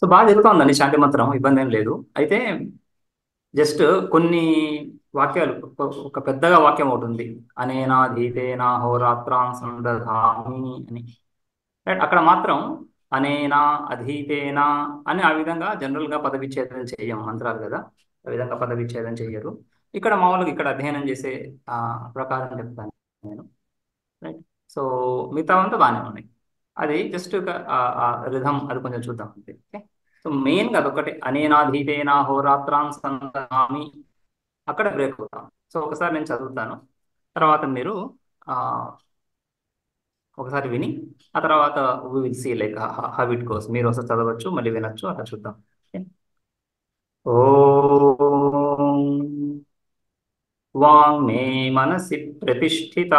So బాగా జరుగుతుందండి శాంతి మంత్రం, ఇబ్బంది ఏం లేదు. అయితే జస్ట్ కొన్ని వాక్యాలు, ఒక పెద్దగా వాక్యం ఒకటి ఉంది. అనేనా ధీతేనా హోరాత్రాం సందధామి అని. రైట్, అక్కడ మాత్రం అనేనా అధీతేనా అని ఆ విధంగా జనరల్ గా పదవిచ్ఛేదం చెయ్యం, మంత్రాలు కదా, ఆ విధంగా పదవిచ్ఛేదం చెయ్యరు. ఇక్కడ మామూలుగా ఇక్కడ అధ్యయనం చేసే ఆ ప్రకారం చెప్తాను నేను. రైట్. సో మిగతా అంతా బాగానే ఉన్నాయి. అది జస్ట్ రిధం అది కొంచెం చూద్దాం అంతే. ఓకే. సో మెయిన్ గా అదొకటి, అనేనాధీతేనా హోరాత్రాం సందధామి, అక్కడ బ్రేక్ అవుతాం. సో ఒకసారి నేను చదువుతాను, తర్వాత మీరు ఆ, ఒకసారి విని ఆ తర్వాత we will see like how it goes. మీరు ఒకసారి చదవచ్చు, మళ్ళీ వినొచ్చు, అలా చూద్దాం. ఓం వాంగ్ మే మనసి ప్రతిష్ఠిత,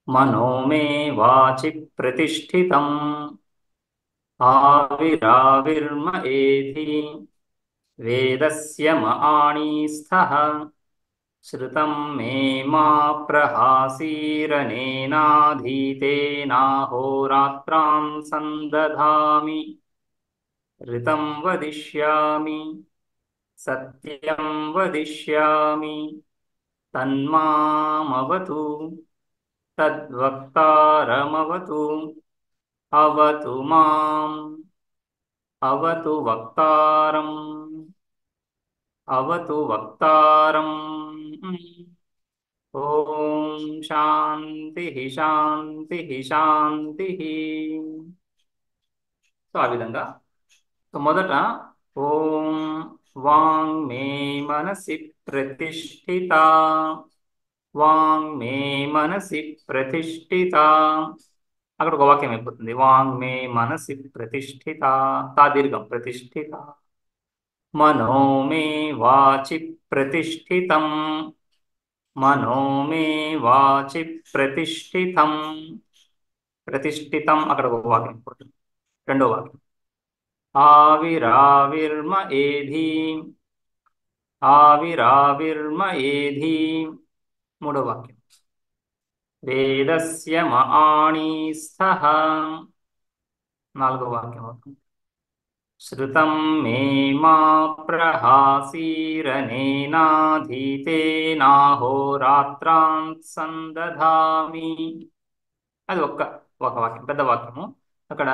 మనో మే వాచి ప్రతిష్ఠితం, ఆవిరావిర్మ ఏధి వేదస్య మహాణీస్థః, श्रुतं मे मा प्रहासीरनेनाधीतेनाहोरात्रां सन्दधामि, ऋतं वदिष्यामि, सत्यं वदिष्यामि, तन्मामवतु, तद्वक्तारमवतु, अवतु माम्, अवतु वक्तारम्, अवतु वक्तारम्। ఓం శాంతి శాంతి శాంతి. సో ఆ విధంగా. సో మొదట ఓం వాంగ్ మే మనసి ప్రతిష్ఠిత, వాంగ్ మే మనసి ప్రతిష్ఠిత, అక్కడ ఒక వాక్యం అయిపోతుంది. వాంగ్ మే మనసి ప్రతిష్ఠిత, తా దీర్ఘం ప్రతిష్ఠిత, మనో మే వాచి ప్రతిష్ఠితం, మనో మే వాచి ప్రతిష్ఠితం, ప్రతిష్ఠితం అక్కడ ఒక వాక్యం అయిపోతుంది. రెండో వాక్యం ఆవిరావిర్మ ఏధి, ఆవిరావిర్మ ఏధి, మూడో వాక్యం వేదస్య మహాణీస్థః, నాలుగో వాక్యం అవుతుంది. శృతం మే మా ప్రహాసీరనేనాధీతేనాహోరాత్రాం సందధామి. అది ఒక వాక్యం, పెద్ద వాక్యము. అక్కడ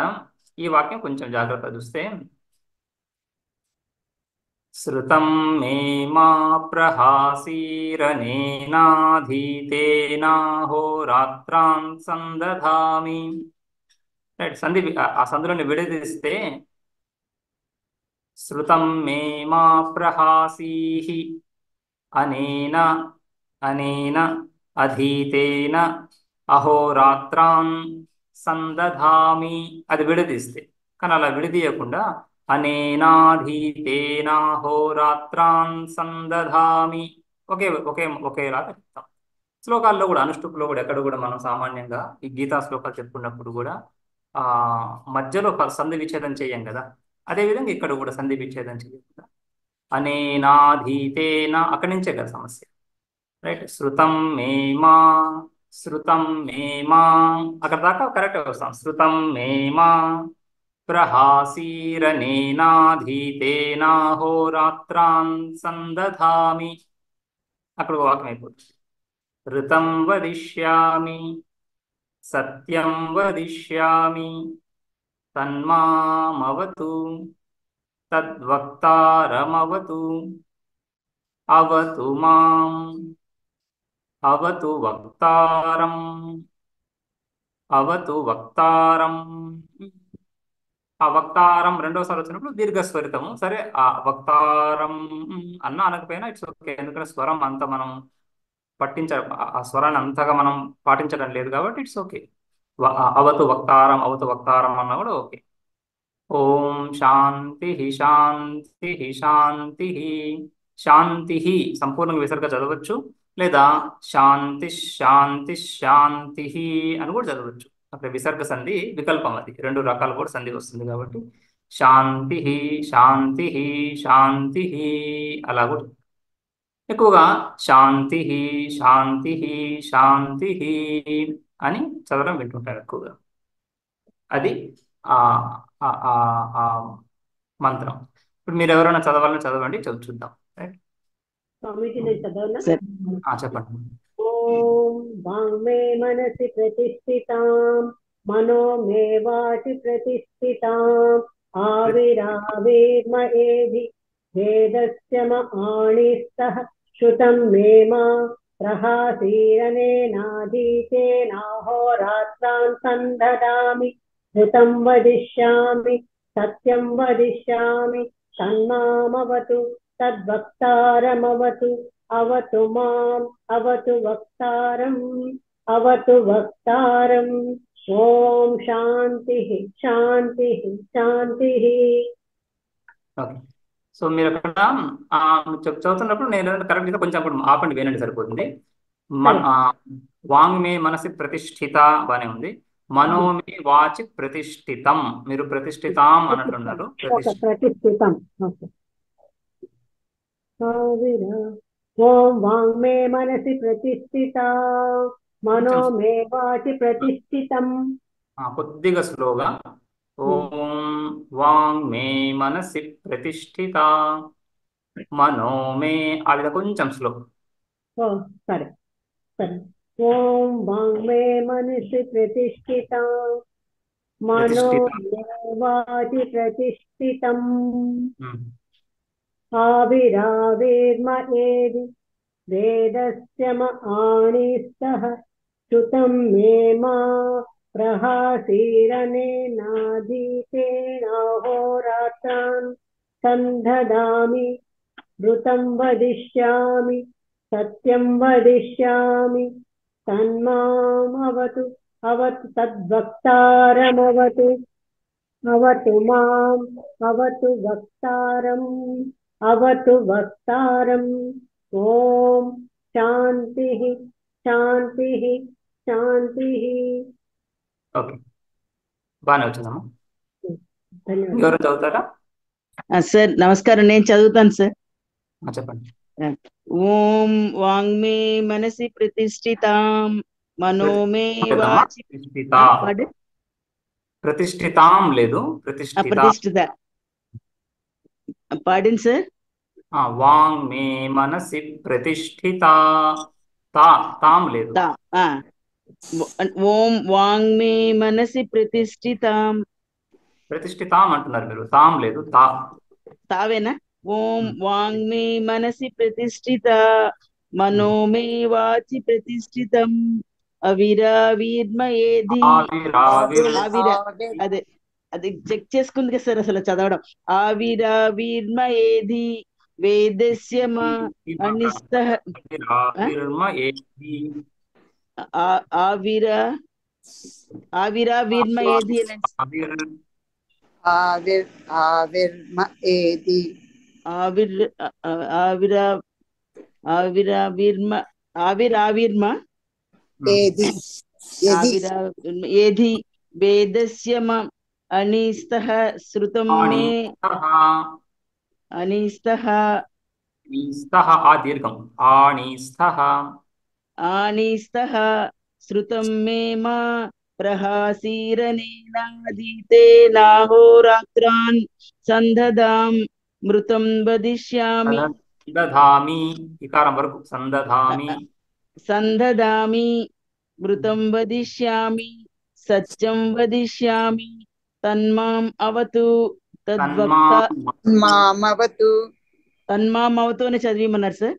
ఈ వాక్యం కొంచెం జాగ్రత్త చూస్తే, శృతం మే మా ప్రహాసీరనేనాధీతేనాహోరాత్రాం సందధామి. రైట్, సంధి ఆ సందులోని విడదీస్తే శృతం మే మా ప్రహాసీః అనేన, అనేన అధీతేన అహోరాత్రాన్ సందధామి, అది విడదీస్తే. కానీ అలా విడదీయకుండా అనేనాధీతేనాహోరాత్రాన్ సందధామి, ఒకే ఒకే ఒకేలాగా చెప్తాం. శ్లోకాల్లో కూడా, అనుష్టుప్లో కూడా, ఎక్కడ కూడా మనం సామాన్యంగా ఈ గీతా శ్లోకాలు చెప్పుకున్నప్పుడు కూడా ఆ మధ్యలో సంధి విచ్ఛేదం చేయం కదా, అదేవిధంగా ఇక్కడ కూడా సంధి విచ్ఛేదం చేయకుండా అనేనాధీతేన, అక్కడి నుంచే కదా సమస్య. రైట్, శృతం మే మా, శృతం మే మా, అక్కడ దాకా కరెక్ట్ వస్తాం. శృతం మే మా ప్రహాసీరనేనాధీతేనాహోరాత్రాన్ సందధామి, అక్కడ ఒక వాక్యం అయిపోతుంది. ఋతం వదిష్యామి, సత్యం వదిష్యామి, తన్మామవతు, తద్వక్తారమవతు, అవతు మాం, అవతు వక్తారం, అవతు వక్తారం. ఆ వక్తారం రెండోసారి వచ్చినప్పుడు దీర్ఘస్వరితము. సరే, ఆ వక్తారం అన్న అనకపోయినా ఇట్స్ ఓకే, ఎందుకంటే స్వరం అంత మనం పట్టించ, ఆ స్వరాన్ని అంతగా మనం పాటించడం లేదు కాబట్టి ఇట్స్ ఓకే. అవతు వక్తారం, అవతు వక్తారం అన్నా కూడా ఓకే. ఓం శాంతి శాంతి శాంతి, శాంతి సంపూర్ణంగా విసర్గ చదవచ్చు, లేదా శాంతి శాంతి శాంతి అని కూడా చదవచ్చు. అక్కడ విసర్గ సంధి వికల్పం, అది రెండు రకాలు కూడా సంధి వస్తుంది కాబట్టి శాంతి శాంతి శాంతి, అలా కూడా ఎక్కువగా శాంతి శాంతి శాంతి అని చదవడం వింటుంటారు ఎక్కువగా. అది ఆ ఆ ఆ ఆ మంత్రం. ఇప్పుడు మీరు ఎవరైనా చదవాలని చదవండి, చూద్దాం. రైట్. స్వామీజీ నేను చదవనా? సార్ చెప్పండి. ఓం వాంగ్మే మనసి ప్రతిష్ఠితాం మనో మే వాచి ప్రతిష్ఠితాం ఆవిరావిర్మ ఏది వేదస్య ఆణిస్తః శృతం మే మా ప్రహాసీరనేనాధీతేనాహోరాత్రాన్ సందదామి ధృతం వదిష్యామి సత్యం వదిష్యామి తన్మామవతు తద్వక్తారమవతు అవతు మాం అవతు వక్తారం అవతు వక్తారం. ఓం శాంతి శాంతి శాంతి. ఓకే. సో మీరు అక్కడ చదువుతున్నప్పుడు నేను కరెక్ట్గా కొంచెం అప్పుడు ఆపండి, వినండి, సరిపోతుంది. వాంగ్మే మనసి ప్రతిష్ఠిత బానే ఉంది. మనోమే వాచి ప్రతిష్ఠితం, మీరు ప్రతిష్ఠితాం అన్నట్లున్నారు. ప్రతిష్ఠితం. ఓం వాంగ్మే మనసి ప్రతిష్ఠిత మనో మే వాచి ప్రతిష్ఠితం. కొద్దిగా స్లోగా. ఓం వాంగ్మే మనసి ప్రతిష్ఠిత మనోమే, అది కొంచెం స్లో. సరే సరే. ఓం వాంగ్మే మనసి ప్రతిష్ఠిత మనో మే వాచి ప్రతిష్ఠితం ఆవిరావిర్మ ఏది వేదస్య ఆణిస్తః శృతం మే మా ప్రహాసీరనేనాధీతేనాహోరాత్రాన్ సందదామి ధృతం వదిష్యామి సత్యం వదిష్యామి తన్మామవతు అవతు తద్వక్తారమవతు అవతు మాం అవతు వక్తారం అవతు వక్తారం. ఓం శాంతి శాంతి శాంతి. ఓకే, బాగానే వచ్చిందమ్మా. ఎవరు చదువుతారా? సార్ నమస్కారం, నేను చదువుతాను సార్. చెప్పండి. ఓం వాంగ్మే మనసి ప్రతిష్ఠితాం మనోమే వాచి ప్రతిష్ఠితాం లేదు, ప్రతిష్ఠిత. ప్రతిష్ఠిత పాడింది సార్. వాంగ్మే మనసి ప్రతిష్ఠిత, తాం లేదు. ఓం వాంగ్మే మనసి ప్రతిష్ఠితాం, ప్రతిష్ఠితాం అంటున్నారు మీరు, తాం లేదు, తావేనా? ఓం వాంగ్మే మనసి ప్రతిష్ఠిత మనోమే వాచి ప్రతిష్ఠితం అవిరావిర్మ ఏది. అదే అది చెక్ చేసుకుంది కదా సార్ అసలు చదవడం. ఆవిరావిర్మ ఏది వేదస్య అనిస్తః ఆవిరావిర్మ ఏది ఆవిర్మ ఏది ఆవిరావిర్మ ఏది ఏది వేదస్య అనిస్తః శృతం మే అనిస్తః దీర్ఘం ఆణిస్తః శృతం మే మా ప్రహాసీరనేనాధీతేనాహోరాత్రాన్ సందదాం మృతం వదిష్యామి. సందధామి, ఇకారం వరకు సందధామి మృతం వదిష్యామి సత్యం వదిష్యామి తన్మాం అవతు తన్మామవతు అని చదివిమన్నారు సార్.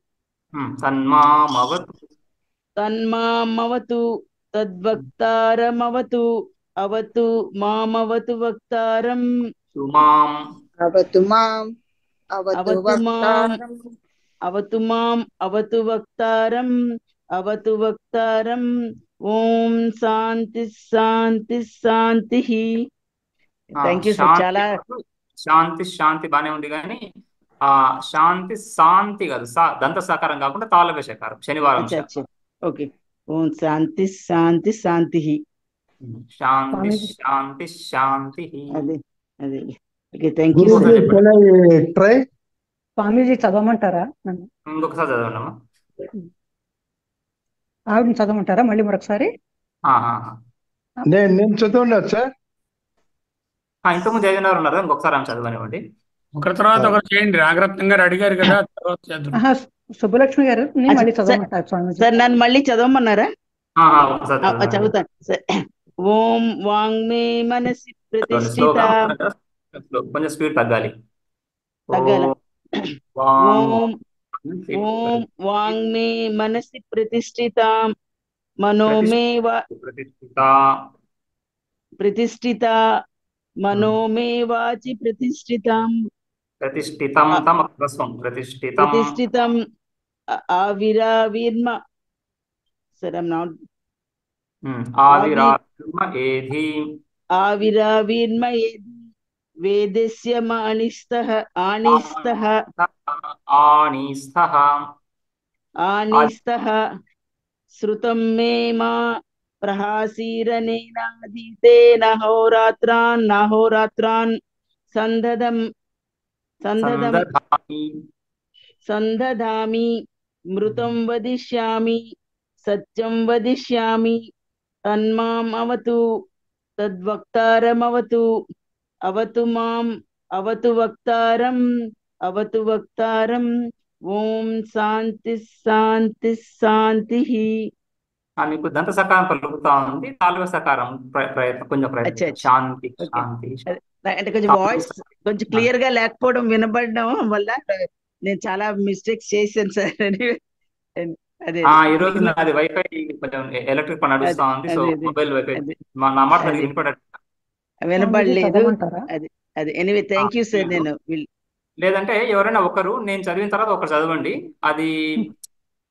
తన్మామవతు తద్వక్తారమవతు అవతు మామవతు వక్తారం. అవతు మాం అవతు వక్తారం అవతు వక్తారం. ఓం శాంతి శాంతి శాంతి. Thank you sir. చాలా శాంతి శాంతి బానే ఉంది, కానీ శాంతి శాంతి కాదు, దంత సాకారం కాకుండా తాళవ్య శకారం, శనివారం. ఓకే. ఓం శాంతి శాంతి శాంతి. శాంతి శాంతి శాంతి. అదే అదే. Okay, thank you sir. స్వామీజీ చదవమంటారా? ఇంకొకసారి చదవండమ్మా. ఆవిడని చదవమంటారా మళ్ళీ మరొకసారి? నేను చదవండి సార్. ఇంతకుముందు చదివినారు ఉన్నారు, ఇంకొకసారి ఆమె చదవనివ్వండి. ఒకరి తర్వాత ఒకరు చేయండి. నాగరత్నం గారు అడిగారు కదా, తర్వాత చేద్దాం. ఆహా, సుబ్బలక్ష్మి గారు మళ్ళీ సార్ చదవమంటారు స్వామీజీ. సార్ నన్ను మళ్ళీ చదవమన్నారా? ఒకసారి చదవండి. చదువుతాను సార్. ఓం వాంగ్మే మనసి ప్రతిష్ఠిత. స్లోగా కొంచెం స్పీడ్ తగ్గాలి. తగ్గాల. వాంగ్ ఓం ఓం వాంగ్మే మనసి ప్రతిష్ఠితాం మనోమే ప్రతిష్ఠిత మనోమే వాచి ప్రతిష్ఠితం ప్రతిష్ఠితం తమ హ్రస్వం ప్రతిష్ఠితం ప్రతిష్ఠితం ఆవిరావిర్మ. సరే నాట్ ఆవిరావిర్మ ఏధి ఆవిరావిర్మ ఏది వేదస్య మానిస్తః ఆనిస్తః ఆనీస్థః ఆనిస్తః శ్రుతం మే మా ప్రహాసీరనేనాధీతేన హోరాత్రాన్ సందదం సందధామి సందధామి మృతం వదిష్యామి సత్యం వదిష్యామి తన్మాం అవతు తద్వక్తారమవతు అవతు మాం అవతు వక్తారం ఓం శాంతి శాంతి శాంతి. మీకు దంత సకారం పలుకుతా ఉంది. నాలుగో సకారం కొంచెం ప్రయత్నం. శాంతి శాంతి అంటే కొంచెం వాయిస్ కొంచెం క్లియర్ గా లేకపోవడం, వినబడడం వల్ల నేను చాలా మిస్టేక్స్ చేశాను సార్. అదే ఈ రోజు నాది వైఫై కొంచెం ఎలక్ట్రిక్ పని నడుస్తా ఉంది. సో మొబైల్ వైఫై నా మాట వినపడలేదు. అది ఎనీవే థ్యాంక్ యూ సార్. నేను లేదంటే ఎవరైనా ఒకరు నేను చదివిన తర్వాత ఒకరు చదవండి. అది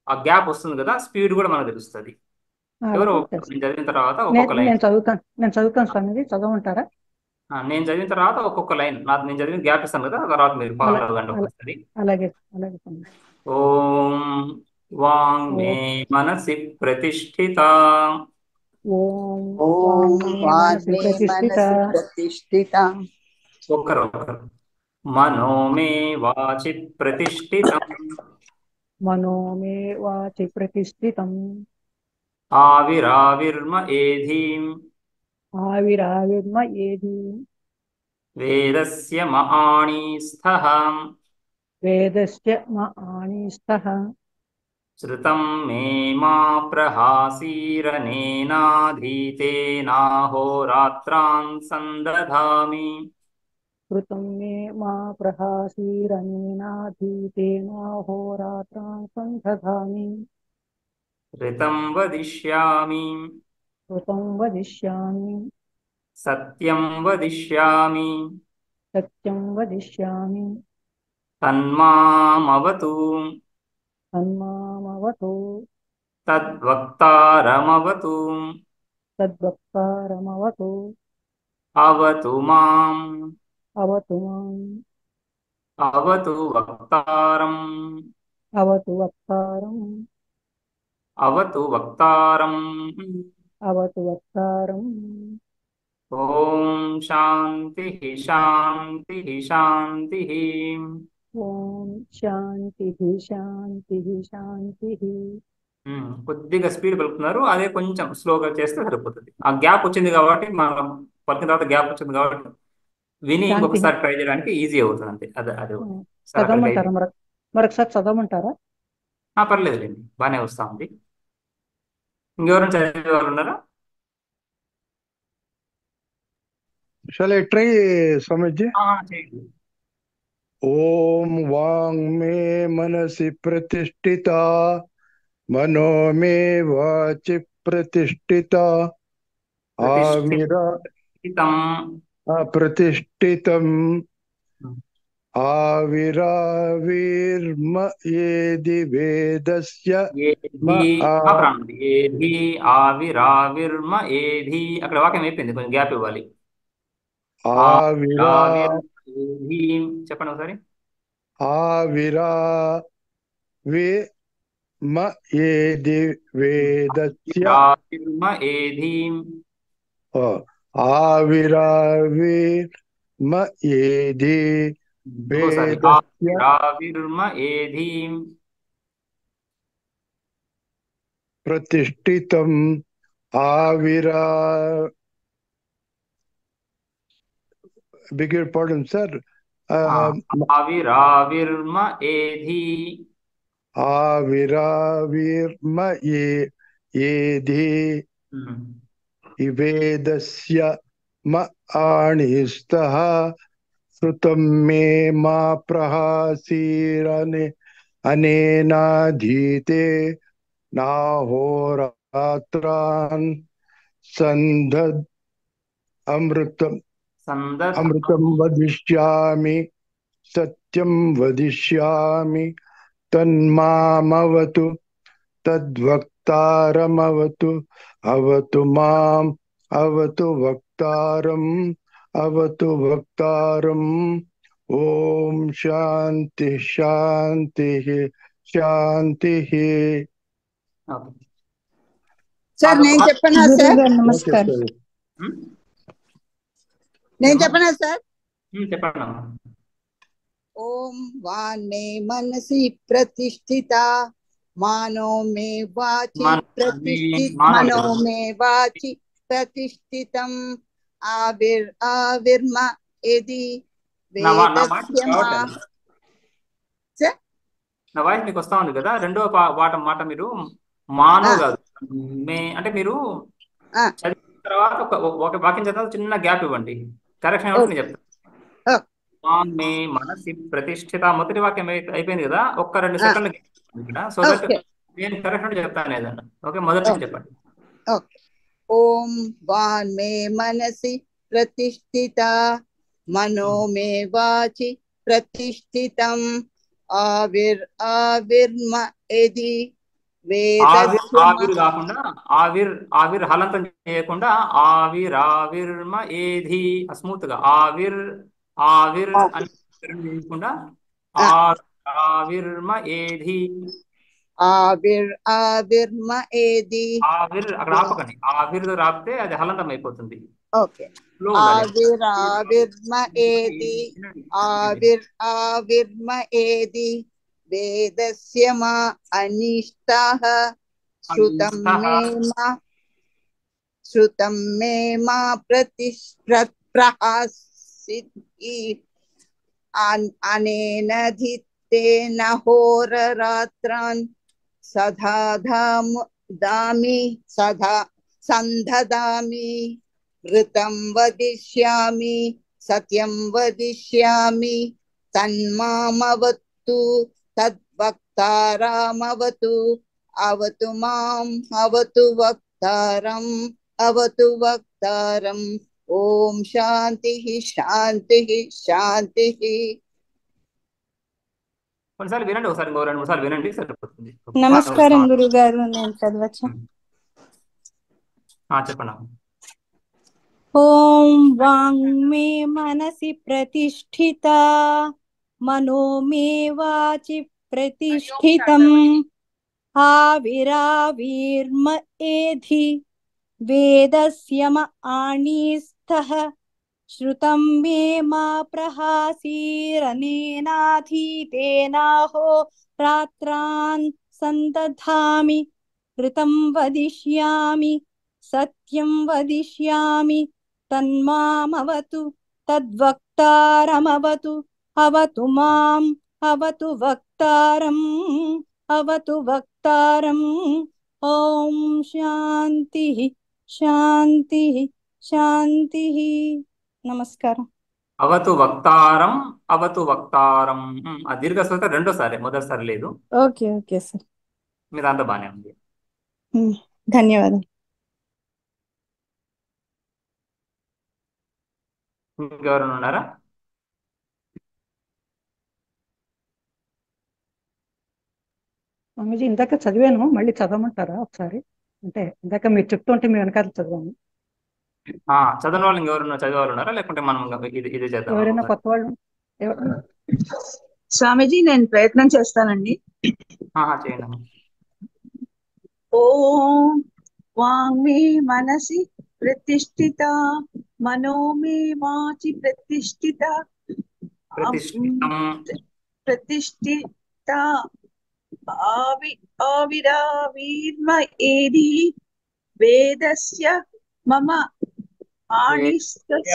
ఆ గ్యాప్ వస్తుంది కదా, స్పీడ్ కూడా మనకు తెలుస్తుంది. ఎవరు నేను చదివిన తర్వాత ఒక్కొక్క లైన్ నేను చదువుతాను స్వామిజీ, చదవమంటారా? నేను చదివిన తర్వాత ఒక్కొక్క లైన్ నేను చదివిన గ్యాప్ ఇస్తాను కదా, తర్వాత మీరు ఫాలో అవ్వండి ఒకసారి. అలాగే. ఓం వాంగ్మే మనసి ప్రతిష్ఠిత. ఓం వాంగ్మే మనసి ప్రతిష్ఠిత. ఒకరు మనోమే వాచి ప్రతిష్ఠితం. మనోమే వాచి ప్రతిష్ఠితం. ఆవిరావిర్మ ఏధీం వేదస్య మహానీస్థః శృతం మే మా ప్రహాసీరనేనాధీతేనాహోరాత్రాన్ సందధామి. ఋతం వదిష్యామి సత్యం వదిష్యామి తన్మామవతు తద్వక్తారమవతు అవతు మాం అవతు వక్తారం ఓం శాంతి శాంతి శాంతి. ఓం శాంతి శాంతి శాంతి. కొద్దిగా స్పీడ్ పలుకుతున్నారు, అదే కొంచెం స్లోగా చేస్తే సరిపోతుంది. ఆ గ్యాప్ వచ్చింది కాబట్టి, మనం పలికిన తర్వాత గ్యాప్ వచ్చింది కాబట్టి విని ఇంకొకసారి ట్రై చేయడానికి ఈజీ అవుతుంది. అంతే. అదే చదవమంటారా? మరొకసారి చదవమంటారా? పర్లేదులేండి, బాగానే వస్తా ఉంది. ఇంకెవరైనా చదివే వాళ్ళు ఉన్నారా? Shall I try, Swamiji? చేయండి. Om Vang Me Manasi Pratishtita Mano Me Vachi Pratishtita Avira Pratishtitam Aviravirma Yedi Vedasya ఏధి ఆవిరావిర్మ ఏధి. అక్కడ వాక్యం అయిపోయింది, కొంచెం గ్యాప్ ఇవ్వాలి. చెప్పండి ఒకసారి. ఆవిరావిర్మ ఏది వేదస్య ఆవిరావిర్మ ఏది వేదస్య ప్రతిష్ఠితం beg your pardon, sir. ఆవిరావిర్మ ఏధి. ఆవిరావిర్మ ఏధి వేదస్య మ ఆణిస్తః శృతం మే మా ప్రహాసీరనే అనేనాధీతే నాహోరాత్రాన్ సందద్ అమృతం వదిష్యామి సత్యం వదిష్యామి తన్మామవతు తద్వక్తారమవతు అవతు మాం అవతు వక్తారం ఓం శాంతి శాంతి శాంతి. సార్ నేను చెప్పనా సార్? నమస్కారం. నేను చెప్పనా సార్? చెప్పండి. ఓం వాన్నే మనసి ప్రతిష్ఠిత మానో మే వాచి ప్రతిష్ఠితం ఆవిర్మ ఏది వేదస్య నా వాయిస్ మీకు వస్తా ఉంది కదా. రెండో మాట మీరు మానో కాదు మే అంటే మీరు చదివిన తర్వాత ఒక వాక్యం చదివిన చిన్న గ్యాప్ ఇవ్వండి. కరెక్షన్ ఏమంటే నేను చెప్తాను. మే మనసి ప్రతిష్ఠిత మొదటి వాక్యం అయిపోయింది కదా, ఒక్క 2 సెకండ్లు ఇక్కడ. సో దట్ నేను కరెక్షన్ చెప్తాను ఏదన్నా. ఓకే, మొదటి నుంచి చెప్పండి. ఓం వాన్ మే మనసి ప్రతిష్ఠిత మనో మే వాచి ప్రతిష్ఠితం ఆవిర్మ ఏది ఆవిర్ కాకుండా ఆవిర్ హలంతం చేయకుండా ఆవిర్మ ఏది స్మూత్ గా ఆవిర్ అని చేయకుండా ఆవిర్మ ఏది ఆవిర్మ ఏది అక్కడ ఆపకండి. ఆవిర్ రాపితే అది హలంతం అయిపోతుంది. ఓకే. ఆవిర్మ ఏది వేదస్య మా అనిష్టాః శృతం మే మా ప్రహాసితి అనేన ధిత్తేన హోరరాత్రాన్ సందదామి ఋతం వదిష్యామి సత్యం వదిష్యామి తన్మామవతు తద్వక్తారామవతు అవతు మాం అవతు వక్తారం ఓం శాంతి శాంతి శాంతి. కొన్నిసార్లు వినండి, ఒకసారి 2-3 సార్లు వినండి, సరిపోతుంది. నమస్కారం గురుగారు, నేను చదవచ్చా? చెప్పండి. ఓం వాంగ్ మే మనసి ప్రతిష్ఠిత మనో మే వాచి ప్రతిష్ఠితం ఆవిరావిర్మ ఏధి వేదస్య మ ఆణిస్థః శృతం మే మా ప్రహాసీరనేనాధీతేనాహో రాత్రాన్ సందధామి ఋతం వదిష్యామి సత్యం వదిష్యామి తన్మామవతు తద్వక్తారమవతు అవతు మాం అవతు వక్తారం ఓం శాంతి శాంతి శాంతి. నమస్కారం. అవతు వక్తారం ఆ దీర్ఘస్వరం రెండోసారి, మొదటిసారి లేదు. ఓకే ఓకే సార్, మీ దాంట్లో బానే ఉంది. ధన్యవాదాలు. ఇంకెవరైనా ఉన్నారా? స్వామీజీ ఇందాక చదివాను, మళ్ళీ చదవమంటారా ఒకసారి? అంటే ఇందాక మీరు చెప్తుంటే మీ వెనకాల చదివాను. చదవని వాళ్ళు ఇంకెవరైనా చదివేవాళ్ళు ఉన్నారా, లేకుంటే మనం ఇది చేద్దాం? ఎవరైనా కొత్త వాళ్ళు? స్వామీజీ నేను ప్రయత్నం చేస్తానండి. చేయండి. ఓం వాంగ్ మే మనసి ప్రతిష్ఠిత మనో మే వాచి ప్రతిష్ఠిత ఆవిరావిర్మ ఏది వేదస్య మమ ఆణిస్తస్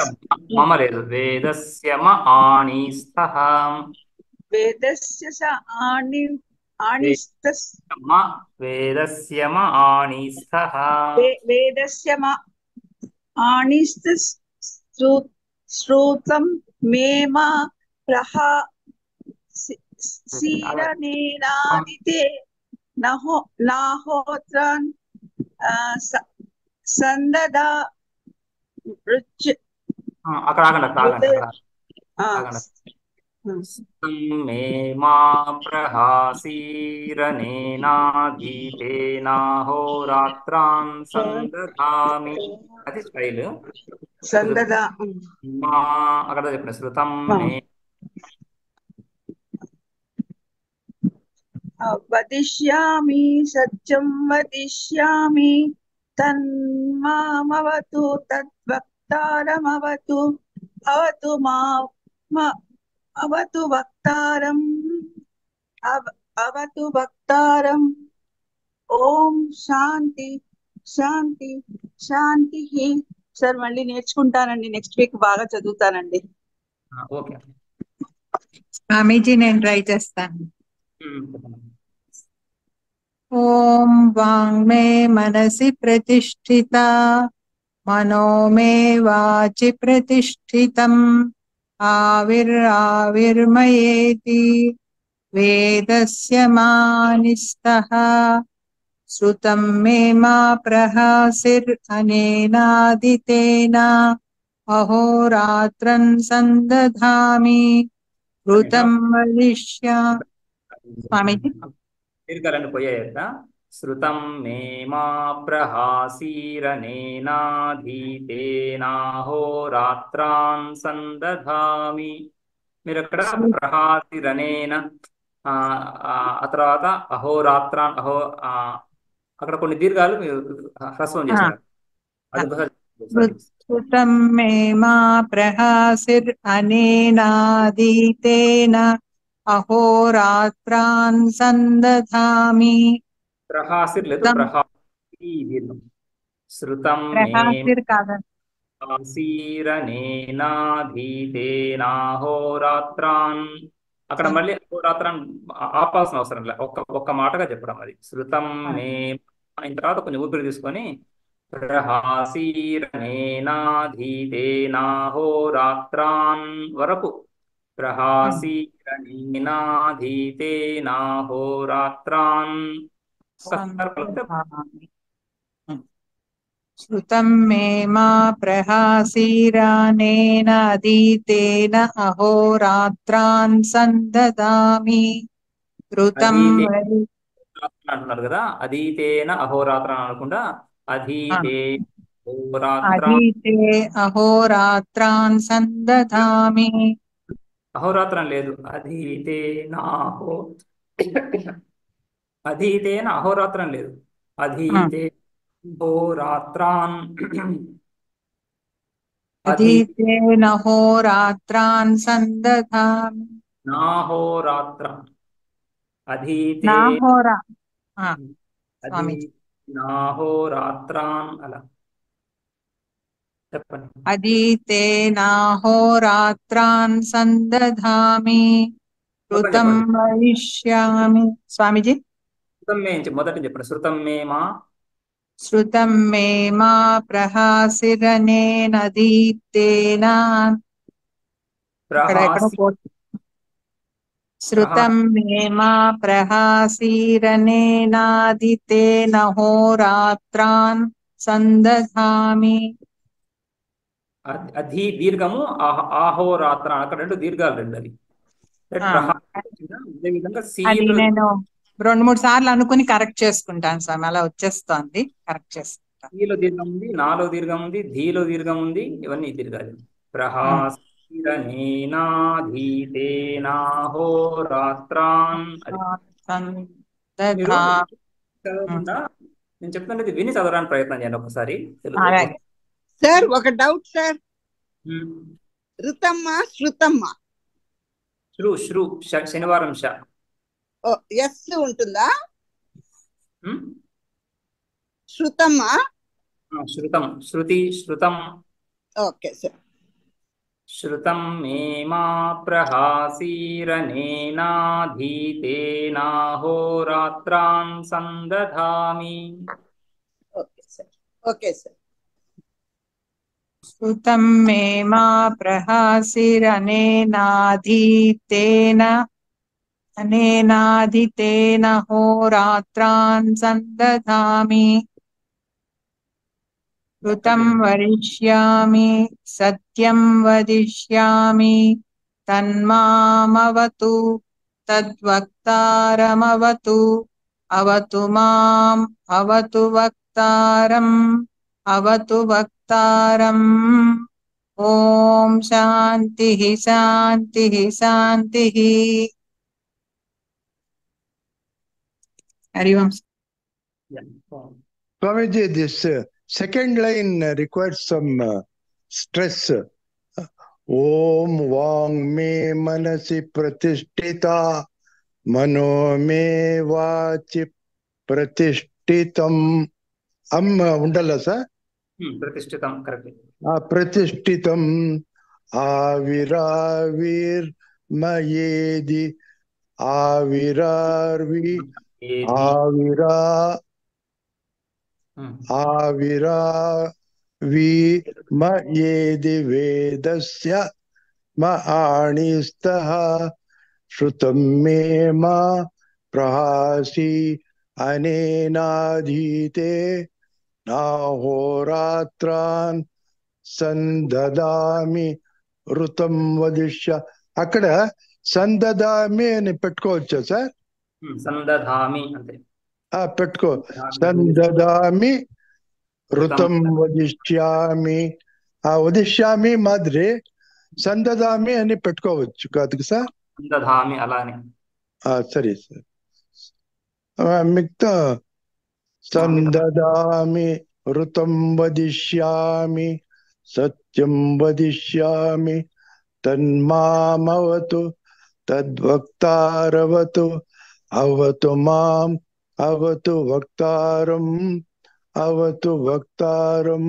మమ లేదు. వేదస్య మ ఆణిస్థః. వేదస్య స ఆణిస్తస్ వేదస్య మ ఆణిస్థః. వేదస్య మ ఆణిస్తస్ శ్రూతం మేమ ప్రహసీరనేనాదితే నాహోత్రాన్ సందదా అక్కడ ఆగండి. మే మా ప్రహాసీరనేనాధీతేనాహోరాత్రాన్ సందధామి. అది స్టైల్. సందదా మా అక్కడ చెప్పండి. శృతం మే వదిష్యామి సత్యం వదిష్యామి తన్మామవతు తద్వక్తారమవతు అవతు అవతు వక్తారం అవతు వక్తారం. ఓం శాంతి శాంతి శాంతి. సార్ మళ్ళీ నేర్చుకుంటానండి, నెక్స్ట్ వీక్ బాగా చదువుతానండి. ఓకే. స్వామీజీ నేను ట్రై చేస్తాను. ఓం వాంగ్మే మనసి ప్రతిష్ఠిత మనో మే వాచి ప్రతిష్ఠితం ఆవిర్మయేతి వేదస్య మానిస్తః శ్రుతం మే మా ప్రహాసిర్ అనేనాదితేన అహోరాత్రం సందధామి ఋతం వదిష్యా. స్వామీజీ దీర్ఘాలన్నీ పోయాయట. శృతం మే మా ప్రహాసీరనేనాధీతేనాహోరాత్రాన్ సందధామి. మీరు అక్కడ ప్రహాసిరనేన ఆ తర్వాత అహోరాత్రాన్ అక్కడ కొన్ని దీర్ఘాలు మీరు హ్రస్వం చేశారు. అది శ్రుతం మే మా ప్రహాసిర్ అనేనాధీతేన అహోరాత్రాన్ సందధామి. ప్రహాసిర్ లేదు, ప్రహాసి దీర్ఘం. శృతం మే ప్రహాసిర్ కాదండి. ప్రహాసీరనేనాధీతేనాహోరాత్రాన్. అక్కడ మళ్ళీ అహోరాత్రాన్ ఆపాల్సిన అవసరం లేదు, ఒక్క మాటగా చెప్పడం. అది శృతం మే అయిన తర్వాత కొంచెం ఊపిరి తీసుకొని ప్రహాసీరనేనాధీతేనాహోరాత్రాన్ వరకు. ప్రహాసీరనేనాధీతేనాహోరాత్రాన్. శ్రుతం మే మా ప్రహాసీరానేనాధీతేన అహోరాత్రాన్ సందదామి ఋతం అంటున్నారు కదా, అధీతేన అహోరాత్రాన్ అనకుండా అధీతే అధీతే అహోరాత్రాన్ సందధామి. అహోరాత్రం లేదు, అధీతేన అహోరాత్రం లేదు, అధీతే అహోరాత్రాన్. అధీతేనహోరాత్రాన్ సందధామి. నాహోరాత్రాన్. అధీతే నాహోరాత్రాన్ అలా చెప్పండి. అధీతేనాహోరాత్రాన్ సందధామి ఋతం వదిష్యామి. స్వామిజీ శృతం మే మొదటి చెప్పండి. శృతం మే మా శ్రుతం మే మా ప్రహాసిరనేనధీతేన శృతం మే మా ప్రహాసీరనేనాదితేనహోరాత్రాన్ సందధామి. అధి దీర్ఘము, ఆహోరాత్రాన్ అక్కడ రెండు దీర్ఘాలు, రెండు. అది నేను 2-3 సార్లు అనుకుని కరెక్ట్ చేసుకుంటాను స్వామి, అలా వచ్చేస్తోంది, కరెక్ట్ చేసుకుంటాను. ఈలో దీర్ఘం ఉంది, నాలో దీర్ఘం ఉంది, ధీలో దీర్ఘం ఉంది, ఇవన్నీ దీర్ఘాలు. ప్రహాసీరనేనాధీతేనాహోరాత్రాన్. చదవకుండా నేను చెప్తున్నది విని చదవడానికి ప్రయత్నం చేయండి ఒకసారి. సార్ ఒక డౌట్ సార్. ఋతమ్మ శృతమ్మ శ్రు శనివారం ష ఎస్ ఉంటుందా? శృతమ్మ శృతం శృతి శృతం ఓకే సార్. श्रुतं मे मा प्रहासीरनेनाधीतेनाहोरात्रान् सन्दधामि। Okay sir. Okay sir. श्रुतं मे मा अनेनाधीतेन होरात्रान् सन्दधामि। श्रुतं वदिष्यामि सत्यं वदिष्यामि तन्मामवतु तद्वक्तारमवतु अवतु माम् अवतु वक्तारम् अवतु वक्तारम्। ओम शान्तिः शान्तिः शान्तिः। हरि ओम। Swamiji, this second line requires some stress. Om Vang Me Manasi Pratishtita Mano Me Vachi Pratishtitam. Undala sir? प्रतिष्ठितं correct. Pratishtitam Aviravir Mayedi Avirarvi Avira आविरावि मयेदि वेदस्य मआणिस्तः श्रुतं मे मा प्रहासी अनेनाधीते नाहोरात्रान् సందదామి ఋతం వదిష్య. అక్కడ సందదామి అని పెట్టుకోవచ్చా సార్? సందధామి అంటే పెట్టుకో. సందదామి ఋతం వదిష్యామి. వదిష్యామి మాదిరి సందదామి అని పెట్టుకోవచ్చు కాదు సార్? సందధామి అలానే. సరే సార్. మిగతా సందదామి ఋతం వదిష్యామి సత్యం వదిష్యామి తన్మామవతు తద్వక్తారవతు అవతు మాం అవతు వక్తారం అవతు వక్తారం.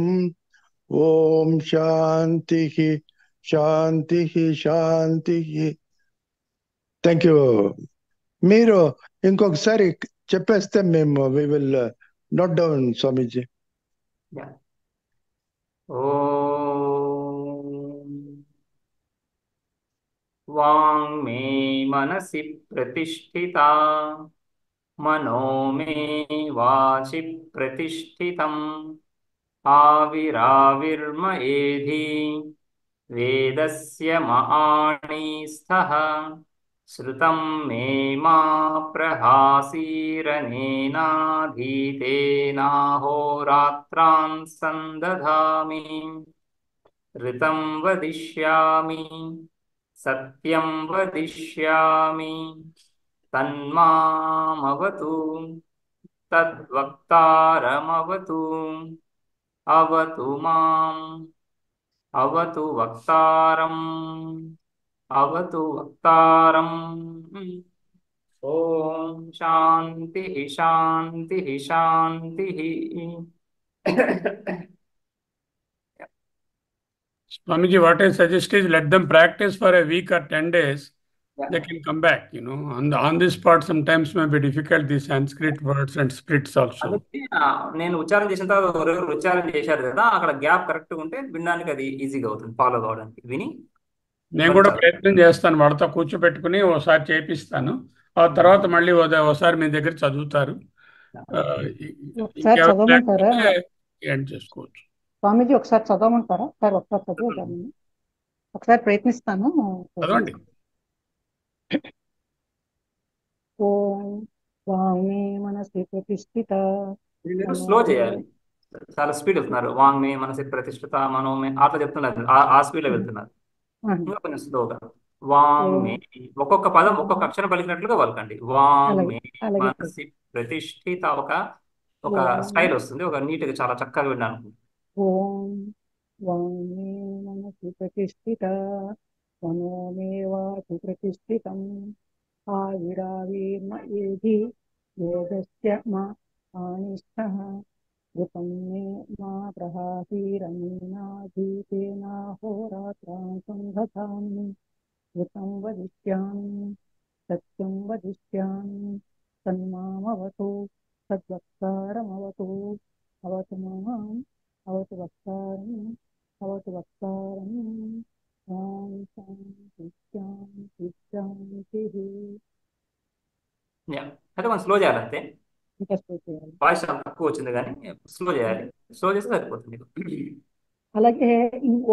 ఓం శాంతి శాంతి శాంతి. Thank you. మీరు ఇంకొకసారి చెప్పేస్తే మేము వి విల్ నోట్ డౌన్ స్వామీజీ. वाङ् मे मनसि प्रतिष्ठिता मनो मे वाचि प्रतिष्ठितम् आविराविर्मयेधि वेदस्य मआणिस्थः श्रुतं मे मा प्रहासीरनेनाधीतेनाहोरात्रान् सन्दधामि ऋतं वदिष्यामि सत्यं वदिष्यामि तन्मामवतु तद्वक्तारमवतु अवतु माम् अवतु वक्तारम् अवतु वक्तारम्। ओम शान्तिः शान्तिः शान्तिः। Swamiji, what I suggest is let them practice for a week or 10 days. Yeah. They can come back, on this part sometimes may be difficult, these Sanskrit words and splits also. అందుకే నేను ఉచ్చారణ చేసిన తర్వాత ఎవరెవరు ఉచ్చారణ చేశారు కదా, అక్కడ గ్యాప్ కరెక్ట్గా ఉంటే వినడానికి అది ఈజీగా అవుతుంది, ఫాలో కావడానికి. విని నేను కూడా ప్రయత్నం చేస్తాను, వాళ్ళతో కూర్చోబెట్టుకుని ఒకసారి చేపిస్తాను. ఆ తర్వాత మళ్ళీ ఒకసారి మీ దగ్గర చదువుతారు. ఒకసారి చదవమంటారా ఎండ్ చేసుకోవచ్చు. స్వామీజీ? ఒకసారి చదవమంటారా సార్? ఒకసారి చదివేదాన్ని ఒకసారి ప్రయత్నిస్తాను. చదవండి. ఓం వాంగ్మే మనసి ప్రతిష్ఠిత. స్లో చేయాలి, చాలా స్పీడ్ వెళ్తున్నారు. వాంగ్మే మనసి ప్రతిష్ఠిత మనోమే అట్లా చెప్తున్నారు, ఆ స్పీడ్ లో వెళ్తున్నారు. ఇంకా కొంచెం స్లోగా వాంగ్మే, ఒక్కొక్క పదం ఒక్కొక్క అక్షరం పలికినట్లుగా పలకండి. వాంగ్మే మనసి ప్రతిష్ఠిత ఒక స్టైల్ వస్తుంది, ఒక నీట్ గా చాలా చక్కగా విన్నాను. ఓం వాంగ్మే మనసి ప్రతిష్ఠిత మనోమే వాచి ప్రతిష్ఠితం ఆవిరావిర్మయేధి వేదస్య మఆణిస్థః ఋతం మే మా ప్రహాసీరమీనాధీతేనాహోరాత్రాం సందధామి ఋతం వదిష్యామి సత్యం వదిష్యామి తన్మామవతు తద్వక్తారమవతు అవతు మాం అవతు వక్తారం అవతు వక్తారం ఓం శాంతి శాంతి శాంతి. Yeah. అయితే కొంచెం స్లో చేయాలి అంతే. ఇంకా స్లో చేయాలి. వాయిస్ చాలా తక్కువ వచ్చింది కానీ స్లో చేయాలి. స్లో చేస్తే సరిపోతుంది మీకు. అలాగే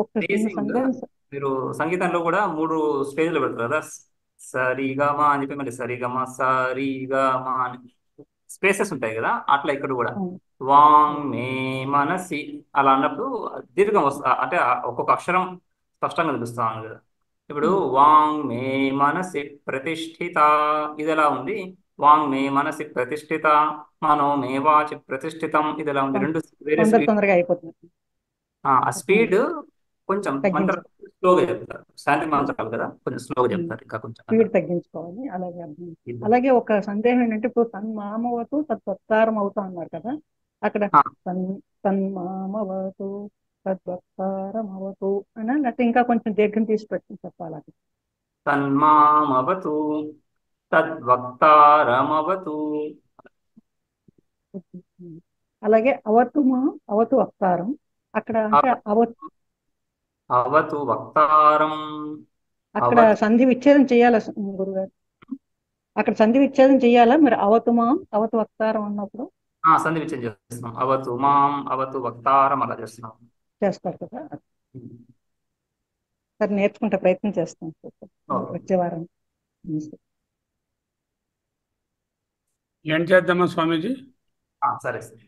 ఒక చిన్న బేసింగ్ సందేహం మీరు సంగీతంలో కూడా 3 స్టేజ్లు పెడతారు కదా. సరిగమ అని చెప్పి మళ్ళీ సరిగమ సరిగమ అని స్పేసెస్ ఉంటాయి కదా. అట్లా ఇక్కడ కూడా వాంగ్ మే మనసి అలా అన్నప్పుడు దీర్ఘం వస్తా అంటే ఒక్కొక్క అక్షరం స్పష్టంగా తెలుస్తాను కదా. ఇప్పుడు వాంగ్ మే మనసి ప్రతిష్ఠిత ఇది ఎలా ఉంది, వాంగ్ మే మనసి ప్రతిష్ఠిత, మనో మే వాచి ప్రతిష్ఠితం ఇది ఎలా ఉంది. రెండు వేరే స్పీడ్. తొందరగా అయిపోతుంది. ఆ స్పీడ్ కొంచెం మంత్రం తగ్గించాలి. స్లోగా చెప్తారు. శాంతి మంత్రాలు కదా కొంచెం స్లోగా చెప్తారు. ఇంకా కొంచెం స్పీడ్ తగ్గించుకోవాలి. అలాగే అలాగే ఒక సందేహం ఏంటంటే ఇప్పుడు తన్మామవతు తద్వక్తారం అవుతా అన్నారు కదా, అక్కడ తన్మామవతు తద్వక్తారం అవతు అని లేకపోతే ఇంకా కొంచెం దీర్ఘం తీసి పెట్టి చెప్పాలి. అది తన్మామవతు తద్వక్తారమవతు. అలాగే అవతు మా అవతు వక్తారం అక్కడ అంటే అవతు వక్తారం అక్కడ సంధి విచ్ఛేదం చేయాలా గురుగారు? అక్కడ సంధి విచ్ఛేదం చేయాలా మరి అవతు మాం అవతు వక్తారం అన్నప్పుడు? సంధి విచ్ఛేదం చేస్తున్నాం. అవతు మాం అవతు వక్తారం అలా చేస్తున్నాం. చేస్తారు కదా. సరే నేర్చుకుంటే ప్రయత్నం చేస్తాం వచ్చే వారం. ఏం చేద్దామా స్వామీజీ? సరే సరే.